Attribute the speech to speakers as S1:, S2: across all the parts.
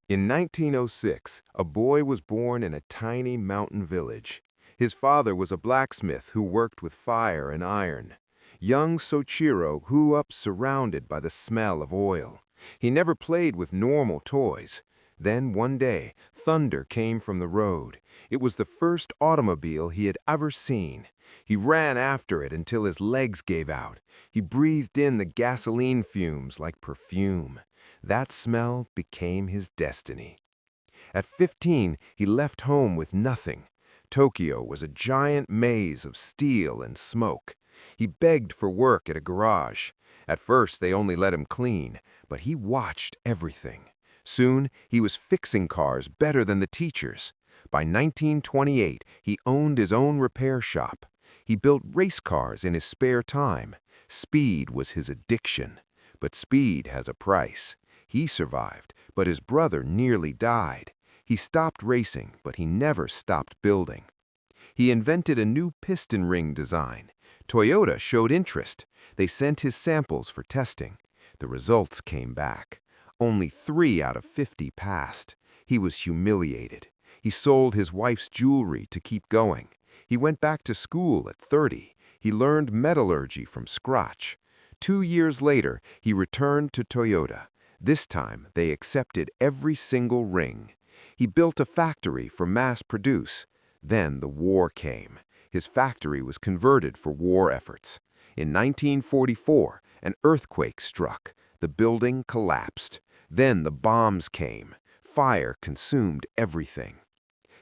S1: In 1906, a boy was born in a tiny mountain village. His father was a blacksmith who worked with fire and iron. Young Soichiro grew up surrounded by the smell of oil. He never played with normal toys. Then one day, thunder came from the road. It was the first automobile he had ever seen. He ran after it until his legs gave out. He breathed in the gasoline fumes like perfume. That smell became his destiny. At 15, he left home with nothing. Tokyo was a giant maze of steel and smoke. He begged for work at a garage. At first, they only let him clean, but he watched everything. Soon, he was fixing cars better than the teachers. By 1928, he owned his own repair shop. He built race cars in his spare time. Speed was his addiction. But speed has a price. He survived, but his brother nearly died. He stopped racing, but he never stopped building. He invented a new piston ring design. Toyota showed interest. They sent his samples for testing. The results came back. Only 3 out of 50 passed. He was humiliated. He sold his wife's jewelry to keep going. He went back to school at 30. He learned metallurgy from scratch. 2 years later, he returned to Toyota. This time, they accepted every single ring. He built a factory for mass produce. Then the war came. His factory was converted for war efforts. In 1944, an earthquake struck. The building collapsed. Then the bombs came. Fire consumed everything.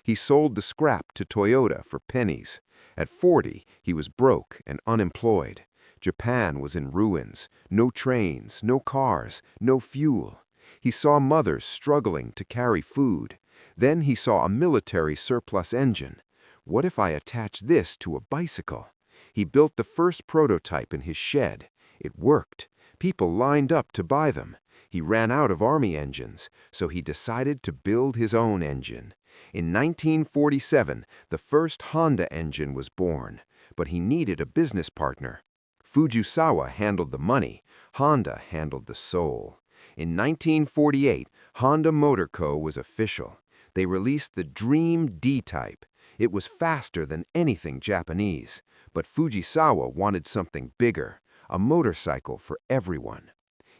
S1: He sold the scrap to Toyota for pennies. At 40, he was broke and unemployed. Japan was in ruins. No trains, no cars, no fuel. He saw mothers struggling to carry food. Then he saw a military surplus engine. What if I attach this to a bicycle? He built the first prototype in his shed. It worked. People lined up to buy them. He ran out of army engines, so he decided to build his own engine. In 1947, the first Honda engine was born, but he needed a business partner. Fujisawa handled the money. Honda handled the soul. In 1948, Honda Motor Co. was official. They released the Dream D-Type. It was faster than anything Japanese, but Fujisawa wanted something bigger, a motorcycle for everyone.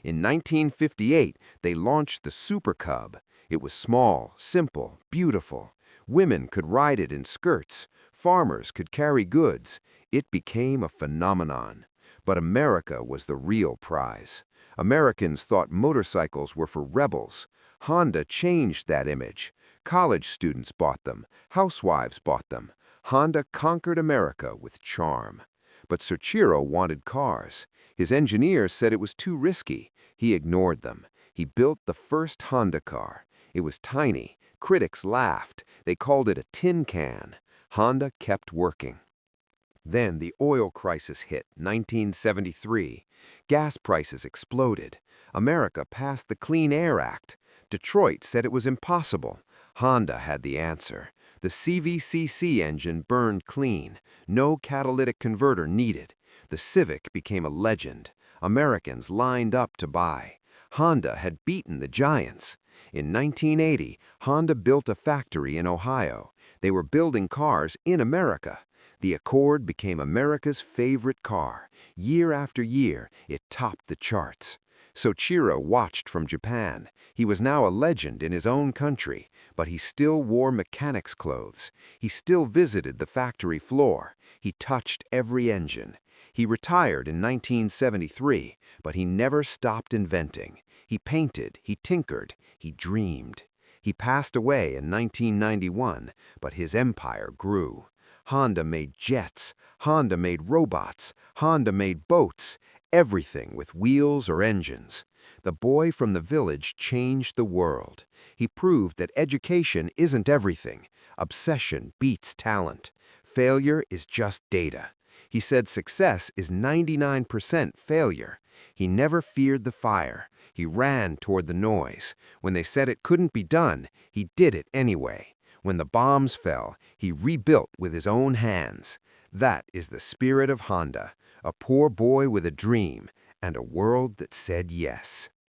S1: In 1958, they launched the Super Cub. It was small, simple, beautiful. Women could ride it in skirts. Farmers could carry goods. It became a phenomenon. But America was the real prize. Americans thought motorcycles were for rebels. Honda changed that image. College students bought them. Housewives bought them. Honda conquered America with charm. But Soichiro wanted cars. His engineers said it was too risky. He ignored them. He built the first Honda car. It was tiny. Critics laughed. They called it a tin can. Honda kept working. Then the oil crisis hit, 1973. Gas prices exploded. America passed the Clean Air Act. Detroit said it was impossible. Honda had the answer. The CVCC engine burned clean. No catalytic converter needed. The Civic became a legend. Americans lined up to buy. Honda had beaten the giants. In 1980, Honda built a factory in Ohio. They were building cars in America. The Accord became America's favorite car. Year after year, it topped the charts. Soichiro watched from Japan. He was now a legend in his own country, but he still wore mechanics clothes. He still visited the factory floor. He touched every engine. He retired in 1973, but he never stopped inventing. He painted, he tinkered, he dreamed. He passed away in 1991, but his empire grew. Honda made jets, Honda made robots, Honda made boats, everything with wheels or engines. The boy from the village changed the world. He proved that education isn't everything. Obsession beats talent. Failure is just data. He said success is 99% failure. He never feared the fire. He ran toward the noise. When they said it couldn't be done, he did it anyway. When the bombs fell, he rebuilt with his own hands. That is the spirit of Honda, a poor boy with a dream and a world that said yes.